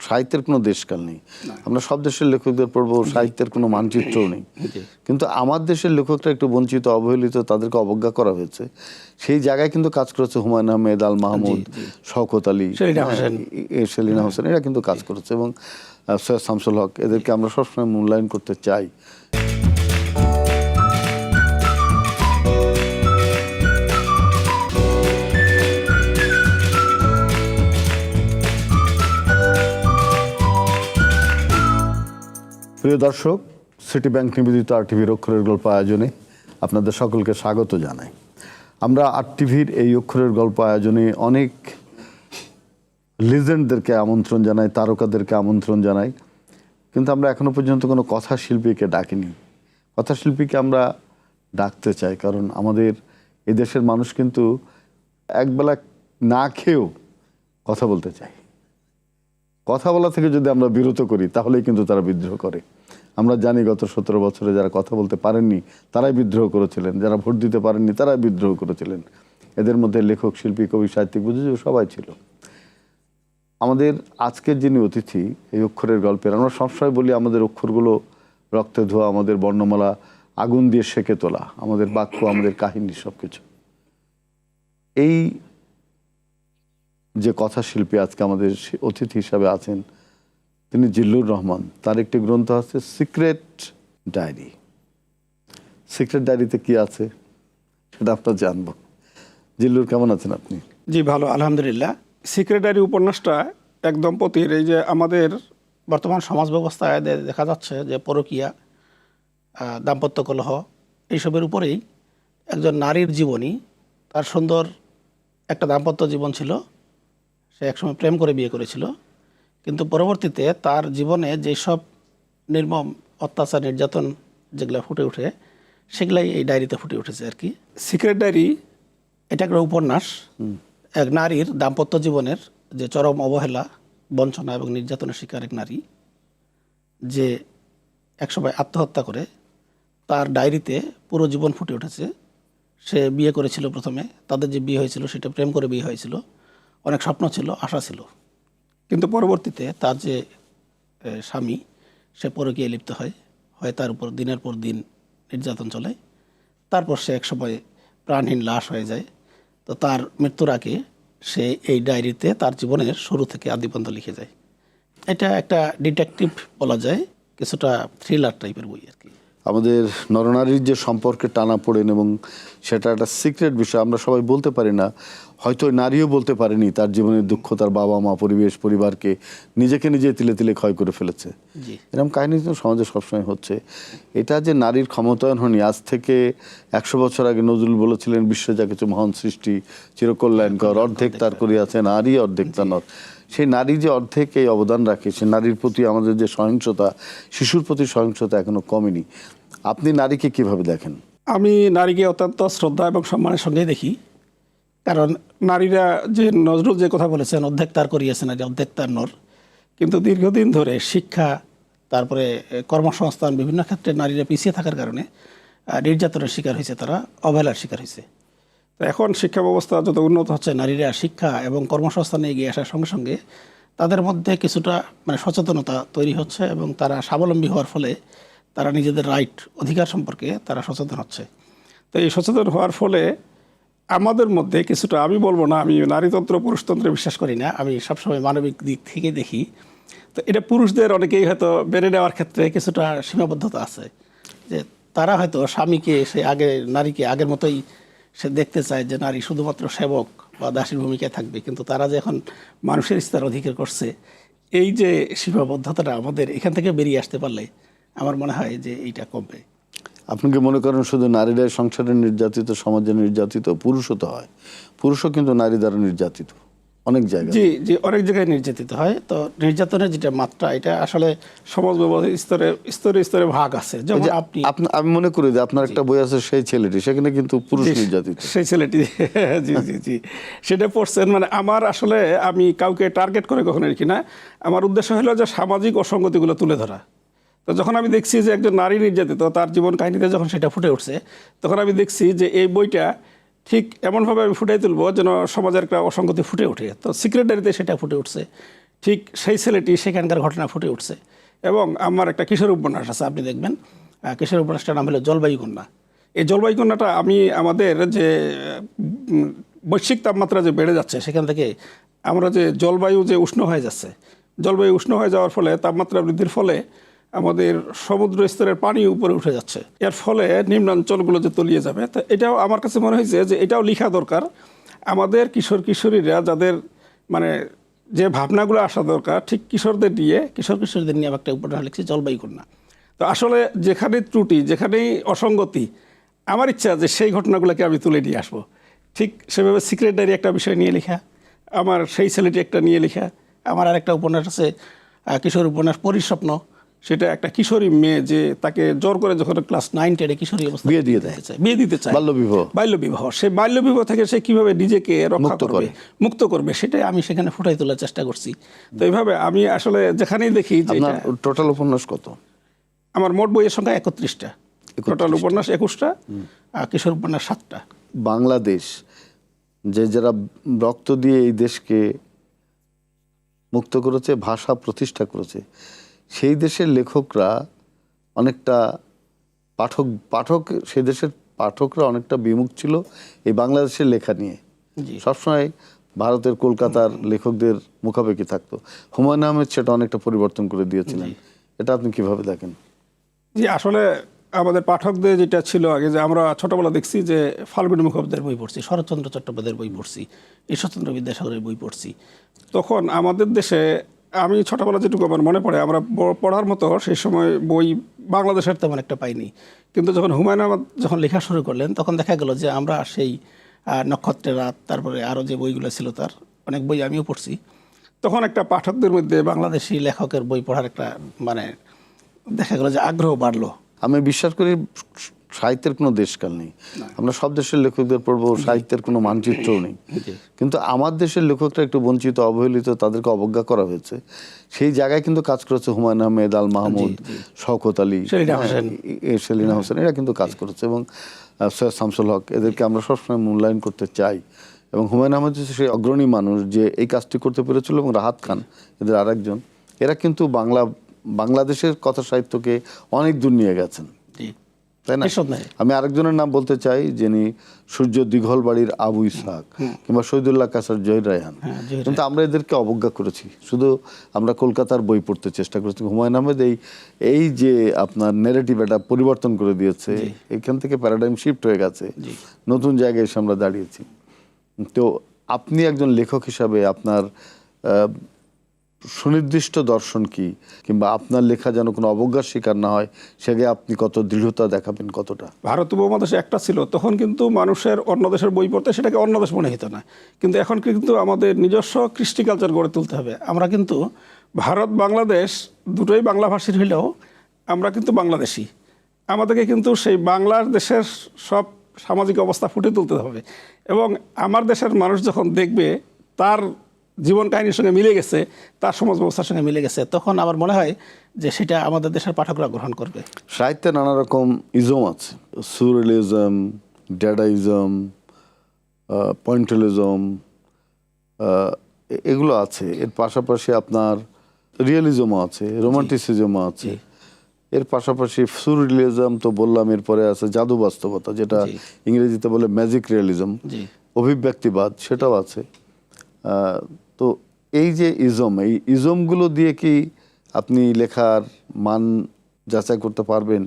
সাহিত্যের কোনো দেশকাল নেই, আমরা সব দেশের লেখকদের পড়বো, সাহিত্যের কোনো মানচিত্রও নেই। কিন্তু আমার দেশের লেখকরা একটু বঞ্চিত, অবহেলিত, তাদেরকে অবজ্ঞা করা হয়েছে। সেই জায়গায় কিন্তু কাজ করেছে হুমায়ুন আহমেদ, আল মাহমুদ, শওকত আলী, সেলিনা হোসেন, এরা কিন্তু কাজ করেছে, এবং সৈয়দ শামসুল হক, এদেরকে আমরা সবসময় মূল্যায়ন করতে চাই। প্রিয় দর্শক, সিটি ব্যাংক নিবেদিত আরটিভির অক্ষরের গল্প আয়োজনে আপনাদের সকলকে স্বাগত জানাই। আমরা আরটিভির এই অক্ষরের গল্প আয়োজনে অনেক লিজেন্ডদেরকে আমন্ত্রণ জানাই, তারকাদেরকে আমন্ত্রণ জানাই, কিন্তু আমরা এখনো পর্যন্ত কোনো কথা শিল্পীকে ডাকিনি। কথা শিল্পীকে আমরা ডাকতে চাই, কারণ আমাদের এদেশের মানুষ কিন্তু একবেলা না খেয়েও কথা বলতে চায়। কথা বলা থেকে যদি আমরা বিরত করি তাহলেই কিন্তু তারা বিদ্রোহ করে। আমরা জানি গত 17 বছরে যারা কথা বলতে পারেননি তারাই বিদ্রোহ করেছিলেন, যারা ভোট দিতে পারেননি তারাই বিদ্রোহ করেছিলেন। এদের মধ্যে লেখক, শিল্পী, কবি, সাহিত্যিক, বুঝেছি সবাই ছিল। আমাদের আজকের যিনি অতিথি এই অক্ষরের গল্পের, আমরা সবসময় বলি আমাদের অক্ষরগুলো রক্তে ধোয়া, আমাদের বর্ণমালা আগুন দিয়ে সেঁকে তোলা, আমাদের বাক্য, আমাদের কাহিনী, সব কিছু। এই যে কথা শিল্পী আজকে আমাদের অতিথি হিসাবে আছেন, তিনি জিল্লুর রহমান। তার একটি গ্রন্থ আছে সিক্রেট ডায়েরি। সিক্রেট ডায়েরিতে কি আছে সেটা আপনার জানবো। জিল্লুর, কেমন আছেন আপনি? জি ভালো, আলহামদুলিল্লাহ। সিক্রেট ডায়েরি উপন্যাসটা এক দম্পতির, এই যে আমাদের বর্তমান সমাজ ব্যবস্থায় দেখা যাচ্ছে যে পরকীয়া, দাম্পত্য কলহ, এইসবের উপরেই একজন নারীর জীবনী। তার সুন্দর একটা দাম্পত্য জীবন ছিল, সে একসময় প্রেম করে বিয়ে করেছিল, কিন্তু পরবর্তীতে তার জীবনে যেসব নির্মম অত্যাচার, নির্যাতন যেগুলো ফুটে ওঠে, সেগুলাই এই ডায়েরিতে ফুটে উঠেছে আর কি। সিক্রেট ডায়েরি এটা একটা উপন্যাস এক নারীর দাম্পত্য জীবনের যে চরম অবহেলা, বঞ্চনা এবং নির্যাতনের শিকার এক নারী, যে একসময় আত্মহত্যা করে। তার ডায়েরিতে পুরো জীবন ফুটে উঠেছে। সে বিয়ে করেছিল প্রথমে, তাদের যে বিয়ে হয়েছিল সেটা প্রেম করে বিয়ে হয়েছিল, অনেক স্বপ্ন ছিল, আশা ছিল, কিন্তু পরবর্তীতে তার যে স্বামী, সে পরকীয়ায় লিপ্ত হয়, তার উপর দিনের পর দিন নির্যাতন চলে। তারপর সে একসময় প্রাণহীন লাশ হয়ে যায়। তো তার মৃত্যুর আগে সে এই ডায়েরিতে তার জীবনের শুরু থেকে আদিপন্ত লিখে যায়। এটা একটা ডিটেকটিভ বলা যায়, কিছুটা থ্রিলার টাইপের বই আর কি। আমাদের নরনারীর যে সম্পর্কে টানাপোড়েন, এবং সেটা একটা সিক্রেট বিষয়, আমরা সবাই বলতে পারি না। হয়তো নারীও বলতে পারেনি তার জীবনের দুঃখ, তার বাবা মা, পরিবেশ, পরিবারকে নিজেকে নিজে তিলে তিলে ক্ষয় করে ফেলেছে। এরকম কাহিনী তো সমাজে সবসময় হচ্ছে। এটা যে নারীর ক্ষমতায়ন হয়নি, আজ থেকে 100 বছর আগে নজরুল বলেছিলেন, বিশ্ব যা কিছু মহান সৃষ্টি চিরকল্যাণকর, অর্ধেক তার করিয়াছে নারী, অর্ধেক তার নর। সেই নারী যে অর্ধেক এই অবদান রাখে, সে নারীর প্রতি আমাদের যে সহিংসতা, শিশুর প্রতি সহিংসতা এখনো কমেনি। আপনি নারীকে কিভাবে দেখেন? আমি নারীকে অত্যন্ত শ্রদ্ধা এবং সম্মানের সঙ্গেই দেখি। কারণ নারীরা, যে নজরুল যে কথা বলেছেন, অর্ধেক তার করিয়েছে নারী, অর্ধেক তার নর, কিন্তু দীর্ঘদিন ধরে শিক্ষা, তারপরে কর্মসংস্থান, বিভিন্ন ক্ষেত্রে নারীরা পিছিয়ে থাকার কারণে নির্যাতনের শিকার হয়েছে, তারা অবহেলার শিকার হয়েছে। তো এখন শিক্ষা ব্যবস্থা যত উন্নত হচ্ছে, নারীরা শিক্ষা এবং কর্মসংস্থানে এগিয়ে আসার সঙ্গে সঙ্গে তাদের মধ্যে কিছুটা সচেতনতা তৈরি হচ্ছে, এবং তারা স্বাবলম্বী হওয়ার ফলে তারা নিজেদের রাইট, অধিকার সম্পর্কে তারা সচেতন হচ্ছে। তো এই সচেতন হওয়ার ফলে আমাদের মধ্যে কিছুটা, আমি বলবো না আমি নারীতন্ত্র পুরুষতন্ত্রে বিশ্বাস করি না, আমি সবসময় মানবিক দিক থেকে দেখি। তো এটা পুরুষদের অনেকেই হয়তো বেড়ে নেওয়ার ক্ষেত্রে কিছুটা সীমাবদ্ধতা আছে, যে তারা হয়তো স্বামীকে, সে আগে নারীকে আগের মতোই সে দেখতে চায়, যে নারী শুধুমাত্র সেবক বা দাসীর ভূমিকায় থাকবে। কিন্তু তারা যে এখন মানুষের স্তর অধিকার করছে, এই যে সীমাবদ্ধতাটা আমাদের এখান থেকে বেরিয়ে আসতে পারলে আমার মনে হয় যে এইটা কমবে। আপনি কি মনে করেন শুধু নারীরা সংসারে নির্যাতিত, সমাজে নির্যাতিত? পুরুষও তো হয়, পুরুষও কিন্তু নারী দ্বারা নির্যাতিত অনেক জায়গায়। জি জি, অনেক জায়গায় নির্যাতিত হয়। তো নির্যাতনের যেটা মাত্রা, এটা আসলে সমাজ ব্যবস্থা স্তরে স্তরে স্তরে ভাগ আছে। যেমন আমি মনে করি যে আপনার একটা বই আছে সেই ছেলেটি, সেখানে কিন্তু পুরুষ নির্যাতিত। সেই ছেলেটি জি জি জি, সেটা পড়ছেন। আমার আসলে আমি কাউকে টার্গেট করে কখনো লিখি না। আমার উদ্দেশ্য হলো যে সামাজিক অসঙ্গতিগুলো তুলে ধরা। তো যখন আমি দেখছি যে একজন নারী নির্যাতিত, তার জীবন কাহিনীতে যখন সেটা ফুটে উঠছে, তখন আমি দেখছি যে এই বইটা ঠিক এমনভাবে আমি ফুটাই তুলবো যেন সমাজের একটা অসঙ্গতি ফুটে ওঠে। তো সিক্রেট ডায়েরিতে সেটা ফুটে উঠছে। ঠিক সেই ছেলেটি সেখানকার ঘটনা ফুটে উঠছে। এবং আমার একটা কিশোর উপন্যাস আছে, আপনি দেখবেন কিশোর উপন্যাসটার নাম হলো জলবায়ু কন্যা। এই জলবায়ু কন্যাটা আমি আমাদের যে বৈশ্বিক তাপমাত্রা যে বেড়ে যাচ্ছে সেখান থেকে আমরা যে জলবায়ু যে উষ্ণ হয়ে যাচ্ছে, জলবায়ু উষ্ণ হয়ে যাওয়ার ফলে তাপমাত্রা বৃদ্ধির ফলে আমাদের সমুদ্র স্তরের পানি উপরে উঠে যাচ্ছে, এর ফলে নিম্নাঞ্চলগুলো যে তলিয়ে যাবে। তো এটাও আমার কাছে মনে হয়েছে যে এটাও লেখা দরকার আমাদের কিশোর কিশোরীরা, যাদের মানে যে ভাবনাগুলো আসা দরকার ঠিক কিশোরদের নিয়ে আমি একটা উপন্যাস লিখছি জলবায়ু কন্যা। তো আসলে যেখানে ত্রুটি, যেখানেই অসঙ্গতি, আমার ইচ্ছা যে সেই ঘটনাগুলোকে আমি তুলে নিয়ে আসবো। ঠিক সেভাবে সিক্রেট ডায়েরি একটা বিষয় নিয়ে লেখা, আমার সেই ছেলেটি একটা নিয়ে লেখা। আমার আরেকটা উপন্যাস আছে কিশোর উপন্যাস পরিস্বপ্ন। সেটা একটা কিশোরী মেয়ে যে তাকে জোর করে যখন ক্লাস 9-10 কিশোরী অবস্থা বিয়ে দিতে চায়, বাল্যবিবাহ। সে বাল্যবিবাহ থেকে সে কিভাবে নিজেকে রক্ষা করবে, মুক্ত করবে, সেটাই আমি সেখানে ফুটাই তোলার চেষ্টা করছি। তো এইভাবে আমি আসলে যেখানেই দেখি যে টোটাল উপন্যাস কত? আমার মোট বইয়ের সংখ্যা 31টা, টোটাল উপন্যাস 21টা, কিশোর উপন্যাস 7টা। বাংলাদেশ যে যারা রক্ত দিয়ে এই দেশকে মুক্ত করেছে, ভাষা প্রতিষ্ঠা করেছে, সেই দেশের লেখকরা অনেকটা পাঠক সেই দেশের পাঠকরা অনেকটা বিমুখ ছিল এই বাংলাদেশের লেখা নিয়ে। সবসময় ভারতের কলকাতার লেখকদের মুখাপেক্ষি থাকতো। হুমায়ুন আহমেদ সেটা অনেকটা পরিবর্তন করে দিয়েছিলেন। এটা আপনি কিভাবে দেখেন? জি, আসলে আমাদের পাঠকদের যেটা ছিল আগে, যে আমরা ছোটবেলা দেখছি যে ফাল্গুনী মুখোপাধ্যায়ের বই পড়ছি, শরৎচন্দ্র চট্টোপাধ্যায়ের বই পড়ছি, ঈশ্বরচন্দ্র বিদ্যাসাগরের বই পড়ছি। তখন আমাদের দেশে আমি ছোটবেলা যেটুকু আমার মনে পড়ে, আমরা পড়ার মতো সেই সময় বই বাংলাদেশের তেমন একটা পাইনি। কিন্তু যখন হুমায়ুন আহমেদ যখন লেখা শুরু করলেন তখন দেখা গেল যে আমরা সেই নক্ষত্রের রাত, তারপরে আরও যে বইগুলো ছিল তার অনেক বই আমিও পড়ছি। তখন একটা পাঠকদের মধ্যে বাংলাদেশি লেখকের বই পড়ার একটা মানে দেখা গেল যে আগ্রহ বাড়লো। আমি বিশ্বাস করি সাহিত্যের কোনো দেশকাল নেই, আমরা সব দেশের লেখকদের পড়বো, সাহিত্যের কোনো মানচিত্রও নেই। কিন্তু আমার দেশের লেখকরা একটু বঞ্চিত, অবহেলিত, তাদেরকে অবজ্ঞা করা হয়েছে। সেই জায়গায় কিন্তু কাজ করেছে হুমায়ুন আহমেদ, আল মাহমুদ, শওকত আলী, সেলিনা হোসেন, এরা কিন্তু কাজ করেছে। এবং সৈয়দ শামসুল হক, এদেরকে আমরা সবসময় মূল্যায়ন করতে চাই। এবং হুমায়ুন আহমেদ সেই অগ্রণী মানুষ যে এই কাজটি করতে পেরেছিল। এবং রাহাত খান এদের আরেকজন, এরা কিন্তু বাংলাদেশের কথা সাহিত্যকে অনেক দূর নিয়ে গেছেন, তাই না? আমি আরেকজনের নাম বলতে চাই, যিনি সূর্য দিঘল বাড়ির আবু ইসহাক কিংবা শহীদুল্লাহ কাসার জহির রায়হান। কিন্তু আমরা এদেরকে অবজ্ঞা করেছি, শুধু আমরা কলকাতার বই পড়তে চেষ্টা করেছি। হুমায়ুন আহমেদ এই যে আপনার নেরেটিভ এটা পরিবর্তন করে দিয়েছে, এখান থেকে প্যারাডাইম শিফট হয়ে গেছে, নতুন জায়গায় এসে আমরা দাঁড়িয়েছি। তো আপনি একজন লেখক হিসাবে আপনার সুনির্দিষ্ট দর্শন কি, কিংবা আপনার লেখা যেন কোনো অবজ্ঞার শিকার না হয়, সেটাকে আপনি কত দৃঢ়তা দেখাবেন? কতটা? ভারত উপমহাদেশে একটা ছিল তখন কিন্তু মানুষের অন্য দেশের বই পড়তে সেটাকে অন্য দেশ মনে হতো না। কিন্তু এখন কিন্তু আমাদের নিজস্ব কৃষ্টি কালচার গড়ে তুলতে হবে। আমরা কিন্তু ভারত বাংলাদেশ দুটোই বাংলাভাষীর হইলেও আমরা কিন্তু বাংলাদেশি। আমাদেরকে কিন্তু সেই বাংলার দেশের সব সামাজিক অবস্থা ফুটে তুলতে হবে। এবং আমার দেশের মানুষ যখন দেখবে তার জীবন কাহিনীর সঙ্গে মিলে গেছে, তার সমাজ ব্যবস্থার সঙ্গে মিলে গেছে, তখন আমার মনে হয় যে সেটা আমাদের দেশের পাঠকরা গ্রহণ করবে। সাহিত্যে নানা রকম ইজম আছে, সুরিয়ালিজম, ড্যাডাইজম, পয়েন্টালিজম, এগুলো আছে। এর পাশাপাশি আপনার রিয়েলিজমও আছে, রোমান্টিসিজমও আছে। এর পাশাপাশি সুরিয়ালিজম তো বললাম, এরপরে আছে জাদু বাস্তবতা, যেটা ইংরেজিতে বলে ম্যাজিক রিয়েলিজম, অভিব্যক্তিবাদ, সেটাও আছে। তো এই যে ইজম, এই ইজমগুলো দিয়ে কি আপনি লেখার মান যাচাই করতে পারবেন?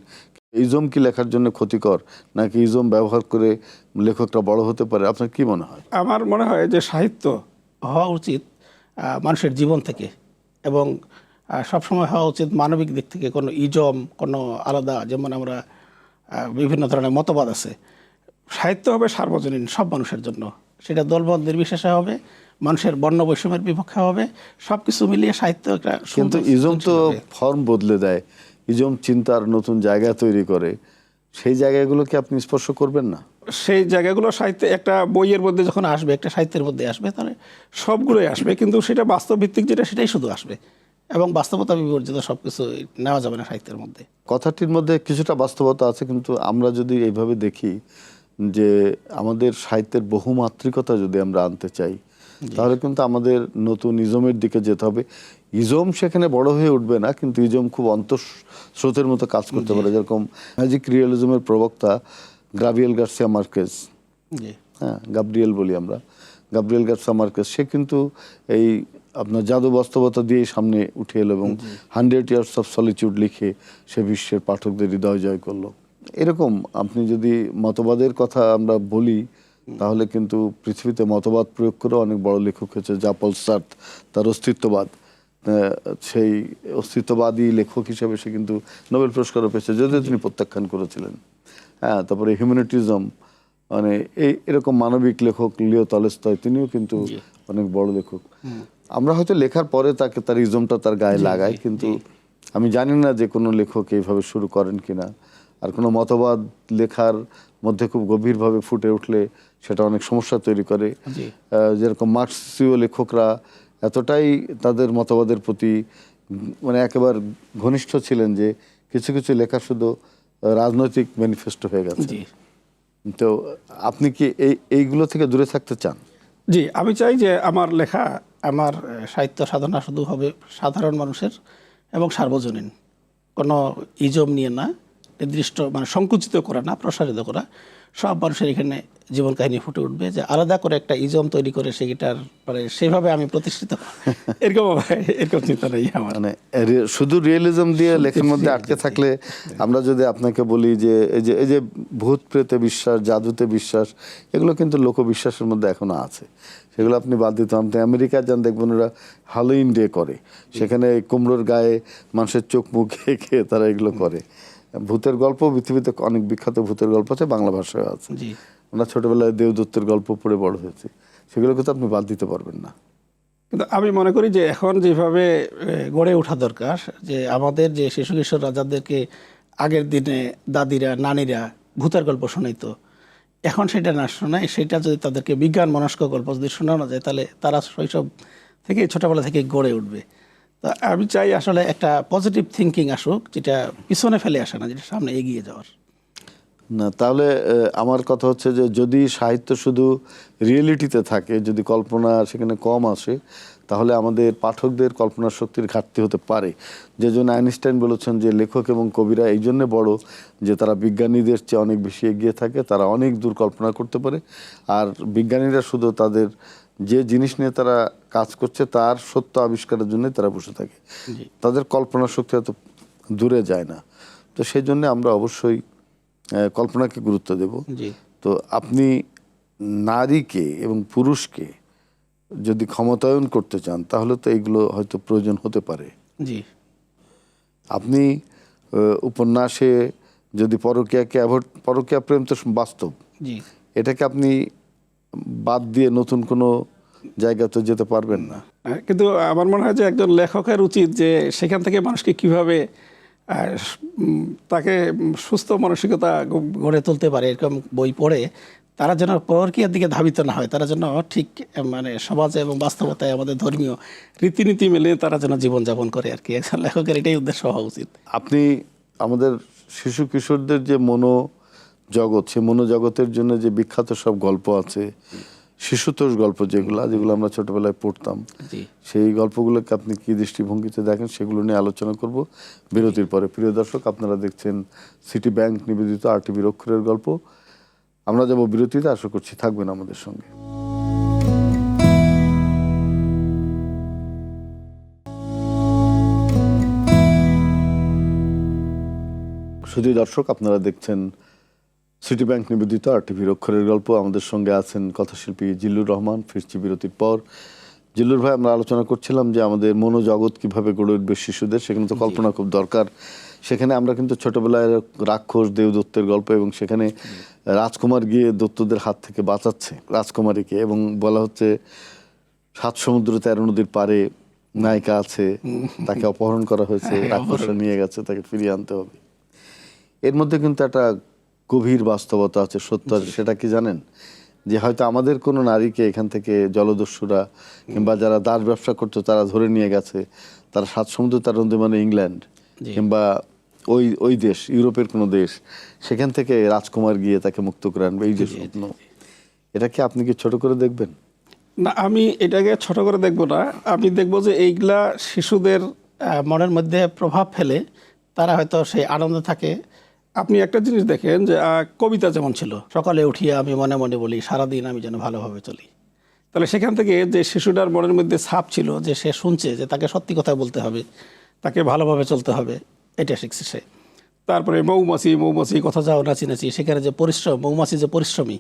ইজম কি লেখার জন্য ক্ষতিকর, নাকি ইজম ব্যবহার করে লেখকরা বড় হতে পারে? আপনার কি মনে হয়? আমার মনে হয় যে সাহিত্য হওয়া উচিত মানুষের জীবন থেকে, এবং সবসময় হওয়া উচিত মানবিক দিক থেকে। কোনো ইজম, কোনো আলাদা, যেমন আমরা বিভিন্ন ধরনের মতবাদ আছে, সাহিত্য হবে সার্বজনীন, সব মানুষের জন্য। সেটা দলবদ্ধ নির্বিশেষে হবে, মানুষের বর্ণ বৈষম্যের বিপক্ষে হবে, সব কিছু মিলিয়ে সাহিত্য একটা। কিন্তু ইজম তো ফর্ম বদলে দেয়, ইজম চিন্তার নতুন জায়গা তৈরি করে, সেই জায়গাগুলোকে আপনি স্পর্শ করবেন না? সেই জায়গাগুলো সাহিত্যে একটা বইয়ের মধ্যে যখন আসবে, একটা সাহিত্যের মধ্যে আসবে, তাহলে সবগুলোই আসবে, কিন্তু সেটা বাস্তব ভিত্তিক যেটা সেটাই শুধু আসবে, এবং বাস্তবতা বিবর্জিত সব কিছু নেওয়া যাবে না সাহিত্যের মধ্যে। কথাটির মধ্যে কিছুটা বাস্তবতা আছে, কিন্তু আমরা যদি এইভাবে দেখি যে আমাদের সাহিত্যের বহুমাত্রিকতা যদি আমরা আনতে চাই, তাহলে কিন্তু আমাদের নতুন ইজমের দিকে যেতে হবে। ইজম সেখানে বড় হয়ে উঠবে না, কিন্তু ইজম খুব অন্তঃস্রোতের মতো কাজ করতে পারে, যেরকম ম্যাজিক রিয়েলিজমের প্রবক্তা গাব্রিয়েল গার্সিয়া মার্কেজ, জি হ্যাঁ গাব্রিয়েল বলি আমরা, গাব্রিয়েল গার্সিয়া মার্কেজ, সে কিন্তু এই আপনার জাদু বাস্তবতা দিয়ে সামনে উঠে এলো এবং 100 ইয়ার্স অফ সলিটিউড লিখে সে বিশ্বের পাঠকদের হৃদয় জয় করলো। এরকম আপনি যদি মতবাদের কথা আমরা বলি, তাহলে কিন্তু পৃথিবীতে মতবাদ প্রয়োগ করে অনেক বড় লেখক হয়েছে। জা পল সার্ত্র, তার অস্তিত্ববাদ, সেই অস্তিত্ববাদী লেখক হিসেবে সে কিন্তু নোবেল পুরস্কারও পেয়েছে, যদিও তিনি প্রত্যাখ্যান করেছিলেন। হ্যাঁ, তারপরে হিউম্যানিটিজম, মানে এরকম মানবিক লেখক লিও টলস্টয়, তিনিও কিন্তু অনেক বড় লেখক। আমরা হয়তো লেখার পরে তাকে তার ইজমটা তার গায়ে লাগাই, কিন্তু আমি জানি না যে কোনো লেখক এইভাবে শুরু করেন কিনা। আর কোনো মতবাদ লেখার মধ্যে খুব গভীরভাবে ফুটে উঠলে সেটা অনেক সমস্যা তৈরি করে। যেরকম মার্ক্সীয় লেখকরা এতটাই তাদের মতবাদের প্রতি মানে একেবারে ঘনিষ্ঠ ছিলেন যে কিছু কিছু লেখা শুধু রাজনৈতিক ম্যানিফেস্টো হয়ে গেছে। তো আপনি কি এইগুলো থেকে দূরে থাকতে চান? জি, আমি চাই যে আমার লেখা, আমার সাহিত্য সাধনা শুধু হবে সাধারণ মানুষের এবং সার্বজনীন, কোনো ইজম নিয়ে না, নির্দিষ্ট মানে সংকুচিত করা না, প্রসারিত করা। সব মানুষের এখানে জীবন কাহিনী ফুটে উঠবে, যে আলাদা করে একটা ইজম তৈরি করে সেটার মানে সেভাবে আমি প্রতিষ্ঠিত এরকম চিন্তা নেই আমার। মানে শুধু রিয়েলিজম দিয়ে লেখার মধ্যে আটকে থাকলে, আমরা যদি আপনাকে বলি যে এই যে ভূত প্রেতে বিশ্বাস, জাদুতে বিশ্বাস, এগুলো কিন্তু লোকবিশ্বাসের মধ্যে এখনো আছে, সেগুলো আপনি বাদ দিতে। আপনি আমেরিকা যান, দেখবেন ওরা হ্যালোইন ডে করে, সেখানে কুমড়োর গায়ে মানুষের চোখ মুখ খেয়ে তারা এগুলো করে। ভূতের গল্প পৃথিবীতে অনেক বিখ্যাত ভূতের গল্প আছে, বাংলা ভাষায় আছে। আমরা ছোটবেলায় দেবদত্তের গল্প পড়ে বড় হয়েছে, সেগুলোকে তো আপনি বাদ দিতে পারবেন না। কিন্তু আমি মনে করি যে এখন যেভাবে গড়ে ওঠা দরকার, যে আমাদের যে শিশু কিশোর রাজাদেরকে আগের দিনে দাদিরা নানিরা ভূতের গল্প শোনাইতো, এখন সেটা না শোনায়, সেটা যদি তাদেরকে বিজ্ঞান মনস্ক গল্প যদি শোনানো যায়, তাহলে তারা শৈশব থেকে ছোটবেলা থেকে গড়ে উঠবে। তা আমি চাই আসলে একটা পজিটিভ থিঙ্কিং আসুক, যেটা পিছনে ফেলে আসে না, যেটা সামনে এগিয়ে যাওয়ার। না, তাহলে আমার কথা হচ্ছে যে যদি সাহিত্য শুধু রিয়েলিটিতে থাকে, যদি কল্পনা সেখানে কম আসে, তাহলে আমাদের পাঠকদের কল্পনা শক্তির ঘাটতি হতে পারে। যে জন্য আইনস্টাইন বলেছেন যে লেখক এবং কবিরা এই জন্যে বড় যে তারা বিজ্ঞানীদের চেয়ে অনেক বেশি এগিয়ে থাকে, তারা অনেক দূর কল্পনা করতে পারে। আর বিজ্ঞানীরা শুধু তাদের যে জিনিস নিয়ে তারা কাজ করছে তার সত্য আবিষ্কারের জন্য তারা বসে থাকে, তাদের কল্পনা শক্তি এত দূরে যায় না। তো সেই জন্য আমরা অবশ্যই কল্পনাকে গুরুত্ব দেব। তো আপনি নারীকে এবং পুরুষকে যদি ক্ষমতায়ন করতে চান, তাহলে তো এগুলো হয়তো প্রয়োজন হতে পারে। জি, আপনি উপন্যাসে যদি পরকীয়াকে পরকীয়া প্রেম তো বাস্তব, এটাকে আপনি বাদ দিয়ে নতুন কোনো জায়গায় তো যেতে পারবেন না। কিন্তু আমার মনে হয় যে একজন লেখকের উচিত যে সেখান থেকে মানুষকে কিভাবে তাকে সুস্থ মানসিকতা গড়ে তুলতে পারে, এরকম বই পড়ে তারা যেন পরকীয়ার দিকে ধাবিত না হয়, তারা যেন ঠিক মানে সমাজে এবং বাস্তবতায় আমাদের ধর্মীয় রীতিনীতি মেলে তারা যেন জীবনযাপন করে আর কি। একজন লেখকের এটাই উদ্দেশ্য হওয়া উচিত। আপনি আমাদের শিশু কিশোরদের যে মনোজগৎ, সে মনোজগতের জন্য যে বিখ্যাত সব গল্প আছে, শিশুতোষ গল্প যেগুলো আমরা ছোটবেলায় পড়তাম, সেই গল্পগুলোকে আপনি কি দৃষ্টিভঙ্গিতে দেখেন, সেগুলো নিয়ে আলোচনা করব বিরতির পরে। প্রিয় দর্শক, আপনারা দেখছেন সিটি ব্যাংক নিবেদিত RTVর অক্ষরের গল্প। আমরা যাব বিরতিতে, আশা করছি থাকবেন আমাদের সঙ্গে। শুধু দর্শক, আপনারা দেখছেন সিটি ব্যাংক নিবেদিত RTVর অক্ষরের গল্প। আমাদের সঙ্গে আছেন কথাশিল্পী জিল্লুর রহমান। ফিরছি বিরতির পর। জিল্লুর ভাই, আমরা আলোচনা করছিলাম যে আমাদের মনোজগৎ কিভাবে গড়ে উঠবে শিশুদের, সেখানে তো কল্পনা খুব দরকার। সেখানে আমরা কিন্তু ছোটবেলায় রাক্ষস দেবদত্তের গল্প, এবং সেখানে রাজকুমার গিয়ে দত্তদের হাত থেকে বাঁচাচ্ছে রাজকুমারীকে, এবং বলা হচ্ছে 7 সমুদ্র 13 নদীর পারে নায়িকা আছে, তাকে অপহরণ করা হয়েছে, রাক্ষসরা নিয়ে গেছে, তাকে ফিরিয়ে আনতে হবে। এর মধ্যে কিন্তু একটা গভীর বাস্তবতা আছে, সত্য আছে। সেটা কি জানেন? যে হয়তো আমাদের কোনো নারীকে এখান থেকে জলদস্যুরা কিংবা যারা দাস ব্যবসা করতো তারা ধরে নিয়ে গেছে, তারা 7 সমুদ্র 13 নদী মানে ইংল্যান্ড কিংবা ওই দেশ, ইউরোপের কোনো দেশ, সেখান থেকে রাজকুমার গিয়ে তাকে মুক্ত করে আনবে। এই যে স্বপ্ন, এটা কি আপনি কি ছোট করে দেখবেন? না, আমি এটাকে ছোট করে দেখব না। আমি দেখব যে এইগুলা শিশুদের মনের মধ্যে প্রভাব ফেলে, তারা হয়তো সেই আনন্দ থাকে। আপনি একটা জিনিস দেখেন যে কবিতা যেমন ছিল, সকালে উঠিয়ে আমি মনে মনে বলি সারাদিন আমি যেন ভালোভাবে চলি। তাহলে সেখান থেকে যে শিশুটার মনের মধ্যে ছাপ ছিল, যে সে শুনছে যে তাকে সত্যি কথা বলতে হবে, তাকে ভালোভাবে চলতে হবে, এটা শিখছে সে। তারপরে মৌমাছি মৌমাছি কথা যাও নাচি নাচি, সেখানে যে পরিশ্রম, মৌমাছি যে পরিশ্রমী,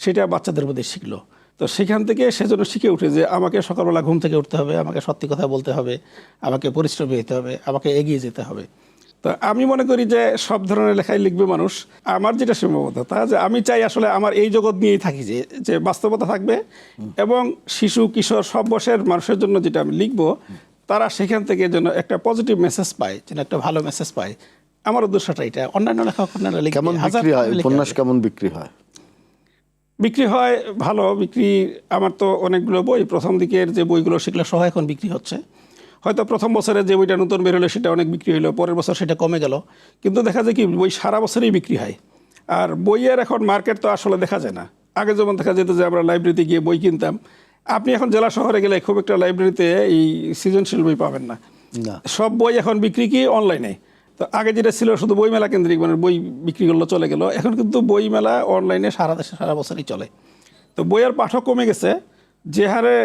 সেটা বাচ্চাদের মধ্যে শিখলো। তো সেখান থেকে সেজন্য শিখে উঠে যে আমাকে সকালবেলা ঘুম থেকে উঠতে হবে, আমাকে সত্যি কথা বলতে হবে, আমাকে পরিশ্রমী হতে হবে, আমাকে এগিয়ে যেতে হবে। তো আমি মনে করি যে সব ধরনের লেখাই লিখবে মানুষ। আমার যেটা সীমাবদ্ধতা, যে আমি চাই আসলে আমার এই জগৎ নিয়েই থাকি, যে যে বাস্তবতা থাকবে এবং শিশু কিশোর সব বয়সের মানুষের জন্য যেটা আমি লিখবো, তারা সেখান থেকে যেন একটা পজিটিভ মেসেজ পায়, যেন একটা ভালো মেসেজ পায়। আমার উদ্দেশ্যটা এটা। অন্যান্য লেখক অন্যান্য লিখবে, কেমন হাজার বিক্রি হয় লিখে উপন্যাস, হবে। কেমন বিক্রি হয়? বিক্রি হয় ভালো বিক্রি। আমার তো অনেকগুলো বই, প্রথম দিকের যে বইগুলো সেগুলো সহ এখন বিক্রি হচ্ছে। হয়তো প্রথম বছরে যে বইটা নতুন বের হলো সেটা অনেক বিক্রি হলো, পরের বছর সেটা কমে গেল, কিন্তু দেখা যায় কি বই সারা বছরই বিক্রি হয়। আর বইয়ের এখন মার্কেট তো আসলে দেখা যায় না। আগে যেমন দেখা যেত যে আমরা লাইব্রেরিতে গিয়ে বই কিনতাম, আপনি এখন জেলা শহরে গেলে খুব একটা লাইব্রেরিতে এই সৃজনশীল বই পাবেন না। না, সব বই এখন বিক্রি কি অনলাইনে। তো আগে যেটা ছিল শুধু বইমেলা কেন্দ্রিক, মানে বই বিক্রি করলো চলে গেল, এখন কিন্তু বইমেলা অনলাইনে সারা দেশে সারা বছরই চলে। তো বইয়ের পাঠক কমে গেছে, যে হারে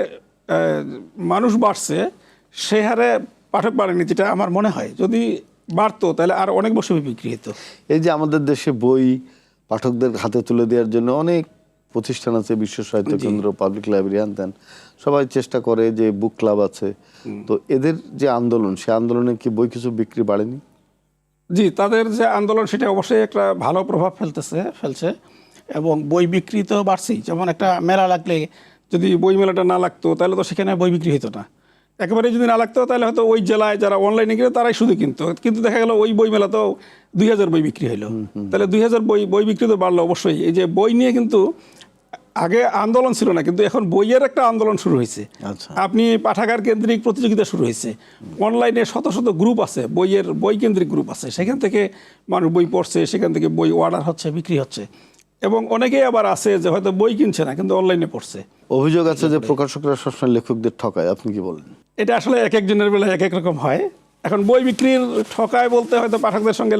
মানুষ বাড়ছে সে হারে পাঠক বাড়েনি, যেটা আমার মনে হয়। যদি বাড়তো তাহলে আর অনেক বছর বিক্রি হতো। এই যে আমাদের দেশে বই পাঠকদের হাতে তুলে দেওয়ার জন্য অনেক প্রতিষ্ঠান আছে, বিশ্ব সাহিত্য কেন্দ্র, পাবলিক লাইব্রেরি, আনতেন সবাই চেষ্টা করে, যে বুক ক্লাব আছে। তো এদের যে আন্দোলন, সে আন্দোলনে কি বই কিছু বিক্রি বাড়েনি? জি, তাদের যে আন্দোলন সেটা অবশ্যই একটা ভালো প্রভাব ফেলছে এবং বই বিক্রি তো বাড়ছেই। যেমন একটা মেলা লাগলে যদি বই মেলাটা না লাগতো তাহলে তো সেখানে বই বিক্রি হতো না। একেবারে যদি না লাগতো তাহলে হয়তো ওই জেলায় যারা অনলাইনে কিনে তারাই শুধু কিনতো, কিন্তু দেখা গেল ওই বই মেলা তো 2000 বই বিক্রি হইলো। তাহলে 2000 বই বিক্রি তো বাড়লো অবশ্যই। এই যে বই নিয়ে কিন্তু আগে আন্দোলন ছিল না, কিন্তু এখন বইয়ের একটা আন্দোলন শুরু হয়েছে। আচ্ছা, আপনি পাঠাগার কেন্দ্রিক প্রতিযোগিতা শুরু হয়েছে, অনলাইনে শত শত গ্রুপ আছে, বই কেন্দ্রিক গ্রুপ আছে, সেখান থেকে মানুষ বই পড়ছে, সেখান থেকে বই অর্ডার হচ্ছে, বিক্রি হচ্ছে। এবং অনেকেই আবার আছে যে হয়তো বই কিনছে না কিন্তু অনলাইনে পড়ছে। অভিযোগ আছে যে প্রকাশকরা সবসময় লেখকদের ঠকায়, আপনি কি বলেন? এটা আসলে এক একজনের বেলায় এক এক রকম হয়। এখন বই বিক্রির ঠকায় বলতে হয়তো পাঠকদের সঙ্গে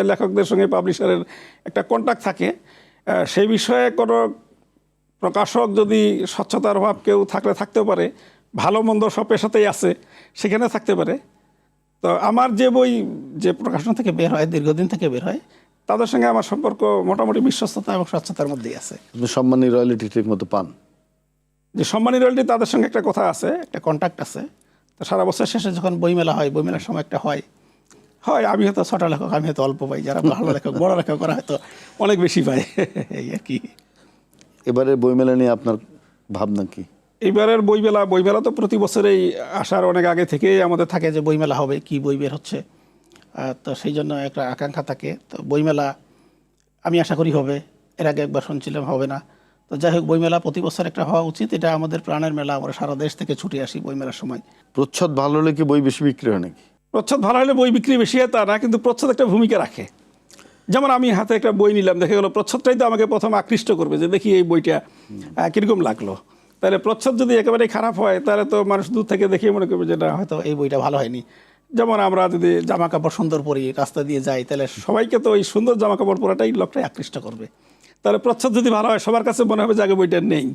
লেখকদের সঙ্গে পাবলিশারের একটা কন্ট্যাক্ট থাকে। সেই বিষয়ে কোনো প্রকাশক যদি স্বচ্ছতার অভাব কেউ থাকতেও পারে, ভালো মন্দ সব পেশাতেই আছে, সেখানে থাকতে পারে। তো আমার যে বই যে প্রকাশনা থেকে বের হয়, দীর্ঘদিন থেকে বের হয়, তাদের সঙ্গে আমার সম্পর্ক মোটামুটি বিশ্বস্ততা এবং স্বচ্ছতার মধ্যেই আছে। আপনি সম্মানী রয়্যালিটি ঠিক মতো পান? যে সম্মানী রয়্যালিটি, তাদের সঙ্গে একটা কথা আছে, একটা কন্ট্যাক্ট আছে। তো সারা বছর শেষে যখন বইমেলা হয়, বইমেলার সময় একটা হয়, আমি হয়তো ছোট লেখক, আমি হয়তো অল্প পাই, যারা ভালো লেখক বড় লেখক ওরা হয়তো অনেক বেশি পায়, এই আর কি। এবারে বইমেলা নিয়ে আপনার ভাবনা কি? এইবারের বইমেলা তো প্রতি বছরেই আসার অনেক আগে থেকেই আমাদের থাকে যে বইমেলা হবে, কি বই বের হচ্ছে। তো সেই জন্য একটা আকাঙ্ক্ষা থাকে। তো বইমেলা আমি আশা করি হবে। এর আগে একবার শুনছিলাম হবে না। তো যাই হোক, বইমেলা প্রতি বছর একটা হওয়া উচিত। এটা আমাদের প্রাণের মেলা, আমরা সারা দেশ থেকে ছুটে আসি বইমেলার সময়। প্রচ্ছদ ভালো হলে কি বই বেশি বিক্রি হয় নাকি? প্রচ্ছদ ভালো হলে বই বিক্রি বেশি হয় তা না, কিন্তু প্রচ্ছদ একটা ভূমিকা রাখে। যেমন আমি হাতে একটা বই নিলাম, দেখে গেলো প্রচ্ছদটাই তো আমাকে প্রথম আকৃষ্ট করবে, যে দেখি এই বইটা কীরকম লাগলো। তাহলে প্রচ্ছদ যদি একেবারেই খারাপ হয় তাহলে তো মানুষ দূর থেকে দেখেই মনে করবে যে না, হয়তো এই বইটা ভালো হয়নি। যেমন আমরা যদি জামা কাপড় সুন্দর পরি, রাস্তা দিয়ে যাই, তাহলে সবাইকে তো ওই সুন্দর জামা কাপড় পরাটাই লোকটাই আকৃষ্ট করবে। তাহলে প্রচ্ছদ যদি ভালো হয় সবার কাছে মনে হবে যে আগে বইটা নেই,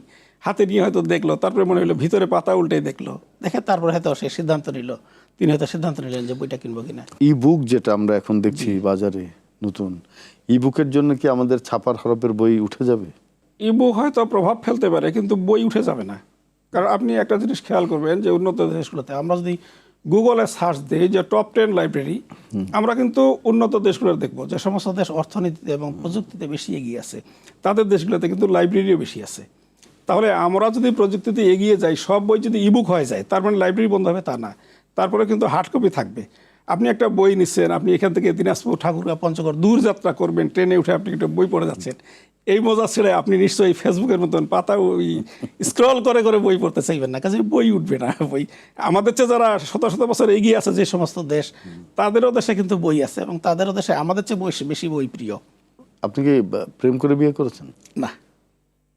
হাতে নিয়ে হয়তো দেখলো, তারপরে মনে হলো ভিতরে পাতা উল্টে দেখলো, দেখে তারপরে হয়তো সে সিদ্ধান্ত নিল, তিনি হয়তো সিদ্ধান্ত নিলেন যে বইটা কিনবো কিনা। ই বুক যেটা আমরা এখন দেখছি বাজারে নতুন, ই বুকের জন্য কি আমাদের ছাপার হরফের বই উঠে যাবে? ই বুক হয়তো প্রভাব ফেলতে পারে, কিন্তু বই উঠে যাবে না। কারণ আপনি একটা জিনিস খেয়াল করবেন যে উন্নত দেশগুলোতে আমরা যদি গুগলে সার্চ দিই যে টপ 10 লাইব্রেরি, আমরা কিন্তু উন্নত দেশগুলো দেখবো, যে সমস্ত দেশ অর্থনীতিতে এবং প্রযুক্তিতে বেশি এগিয়ে আছে, তাদের দেশগুলোতে কিন্তু লাইব্রেরিও বেশি আছে। তাহলে আমরা যদি প্রযুক্তিতে এগিয়ে যাই, সব বই যদি ইবুক হয়ে যায়, তার মানে লাইব্রেরি বন্ধ হবে তা না। তারপরে কিন্তু হার্ড কপি থাকবে। আপনি একটা বই নিচ্ছেন, আপনি এখান থেকে দিনাজপুর, ঠাকুরগাঁও, পঞ্চগড় দূর যাত্রা করবেন, ট্রেনে উঠে আপনি একটা বই পড়ে যাচ্ছেন, এই মজা ছেড়ে আপনি নিশ্চয়ই ফেসবুকের মতন পাতা ওই স্ক্রল করে করে বই পড়তে চাইবেন না, কাজে বই উঠবে না। বই আমাদের চেয়ে যারা শত শত বছর এগিয়ে আছে যে সমস্ত দেশ, তাদেরও দেশে কিন্তু বই আছে, এবং তাদেরও দেশে আমাদের চেয়ে বেশি বই প্রিয়। আপনি কি প্রেম করে বিয়ে করেছেন? না,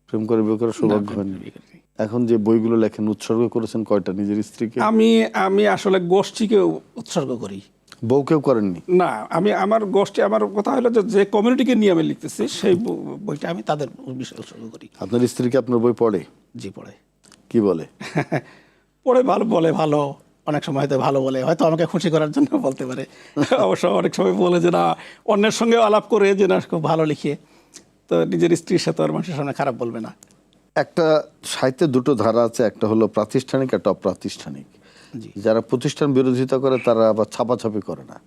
প্রেম করে বিয়ে করার সৌভাগ্য হয়নি? এখন যে বইগুলো লেখেন উৎসর্গ করেছেন কয়টা নিজের স্ত্রীকে? আমি আসলে গোষ্ঠীকে উৎসর্গ করি, বউকেও করেননি? না। আমি আমার গোষ্ঠী, আমার কথা হলো যে কমিউনিটিকে নিয়ে আমি লিখতেছি সেই বইটা আমি তাদের বিষয়ে উৎসর্গ করি। আপনার স্ত্রীকে আপনার বই পড়ে? জি, পড়ে। কি বলে? পড়ে ভালো বলে, ভালো অনেক সময় হয়তো ভালো বলে, হয়তো আমাকে খুশি করার জন্য বলতে পারে। অবশ্য অনেক সময় বলে যে না, অন্যের সঙ্গে আলাপ করে যে না খুব ভালো লিখে, তো নিজের স্ত্রীর সাথে আর মানুষের সামনে খারাপ বলবে না। একটা সাহিত্যের দুটো ধারা আছে, একটা হলো প্রাতিষ্ঠানিক, একটা অপ্রাতিষ্ঠানিক। জি। যারা প্রতিষ্ঠান বিরোধিতা করে তারা আবার ছাপাছাপি করে না,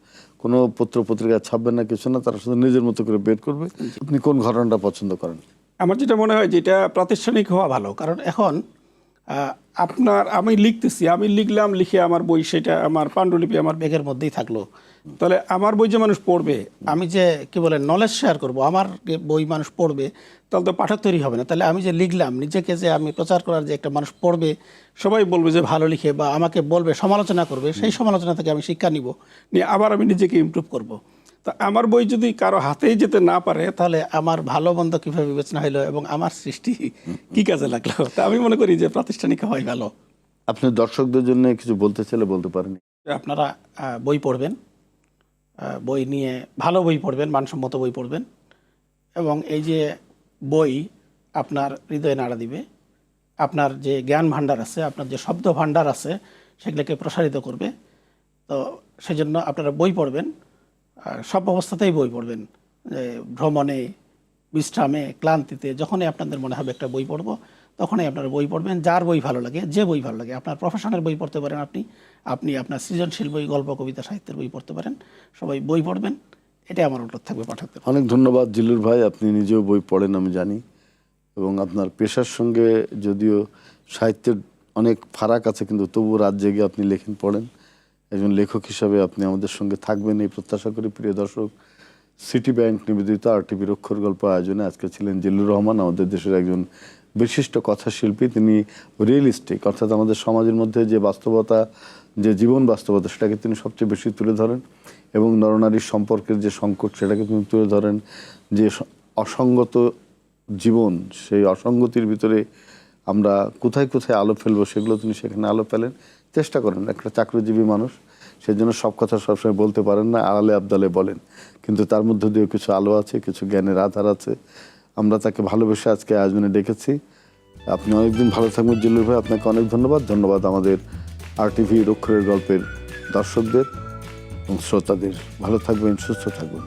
কোনো পত্র পত্রিকায় ছাপবে না, কিছু না, তারা শুধু নিজের মতো করে বের করবে। আপনি কোন ঘটনাটা পছন্দ করেন? আমার যেটা মনে হয় যেটা প্রাতিষ্ঠানিক হওয়া ভালো, কারণ এখন আমি লিখতেছি, আমি লিখলাম, লিখে আমার বই সেটা আমার পাণ্ডুলিপি আমার ব্যাগের মধ্যেই থাকলো, তাহলে আমার বই যে মানুষ পড়বে, আমি যে কি বলে নলেজ শেয়ার করব, আমার বই মানুষ পড়বে, তাহলে তো পাঠক তৈরি হবে না। তাহলে আমি যে লিখলাম, নিজেকে যে আমি প্রচার করার যে একটা মানুষ পড়বে, সবাই বলবে যে ভালো লিখে, বা আমাকে বলবে, সমালোচনা করবে, সেই সমালোচনা থেকে আমি শিক্ষা নিব, নিয়ে আবার আমি নিজেকে ইমপ্রুভ করব। তা আমার বই যদি কারো হাতেই যেতে না পারে, তাহলে আমার ভালো মন্দ কীভাবে বিবেচনা হইলো এবং আমার সৃষ্টি কী কাজে লাগলো? তা আমি মনে করি যে প্রাতিষ্ঠানিক হওয়াই ভালো। আপনি দর্শকদের জন্য কিছু বলতে চাইলে বলতে পারেন। আপনারা বই পড়বেন, বই নিয়ে ভালো বই পড়বেন, মানসম্মত বই পড়বেন, এবং এই যে বই আপনার হৃদয়ে নাড়া দিবে, আপনার যে জ্ঞান ভাণ্ডার আছে, আপনার যে শব্দ ভাণ্ডার আছে, সেগুলোকে প্রসারিত করবে। তো সেজন্য আপনারা বই পড়বেন, সব অবস্থাতেই বই পড়বেন, ভ্রমণে, বিশ্রামে, ক্লান্তিতে, যখনই আপনাদের মনে হবে একটা বই পড়বো, তখনই আপনারা বই পড়বেন। যার বই ভালো লাগে, যে বই ভালো লাগে, আপনার প্রফেশনের বই পড়তে পারেন, আপনি আপনার সৃজনশীল বই, গল্প, কবিতা, সাহিত্যের বই পড়তে পারেন। সবাই বই পড়বেন, এটাই আমার অনুরোধ থাকবে পাঠকদের। অনেক ধন্যবাদ জিল্লুর ভাই, আপনি নিজেও বই পড়েন আমি জানি, এবং আপনার পেশার সঙ্গে যদিও সাহিত্যের অনেক ফারাক আছে, কিন্তু তবু রাত জেগে আপনি লেখেন, পড়েন। একজন লেখক হিসাবে আপনি আমাদের সঙ্গে থাকবেন এই প্রত্যাশা করি। প্রিয় দর্শক, সিটি ব্যাংক নিবেদিত RTVর অক্ষর গল্প আয়োজনে আজকে ছিলেন জিল্লুর রহমান, আমাদের দেশের একজন বিশিষ্ট কথাশিল্পী। তিনি রিয়েলিস্টিক, অর্থাৎ আমাদের সমাজের মধ্যে যে বাস্তবতা, যে জীবন বাস্তবতা, সেটাকে তিনি সবচেয়ে বেশি তুলে ধরেন, এবং নরনারীর সম্পর্কের যে সংকট, সেটাকে তিনি তুলে ধরেন। যে অসঙ্গত জীবন, সেই অসঙ্গতির ভিতরে আমরা কোথায় কোথায় আলো ফেলবো, সেগুলো তিনি সেখানে আলো ফেলেন, চেষ্টা করেন। একটা চাকরিজীবী মানুষ, সেই জন্য সব কথা সবসময় বলতে পারেন না, আড়ালে আবদালে বলেন, কিন্তু তার মধ্যে দিয়েও কিছু আলো আছে, কিছু জ্ঞানের আধার আছে। আমরা তাকে ভালোবেসে আজকে আয়োজনে ডেকেছি। আপনি অনেকদিন ভালো থাকবেন জিল্লুর ভাই, আপনাকে অনেক ধন্যবাদ। ধন্যবাদ আমাদের RTVর অক্ষরের গল্পের দর্শকদের এবং শ্রোতাদের। ভালো থাকবেন, সুস্থ থাকবেন।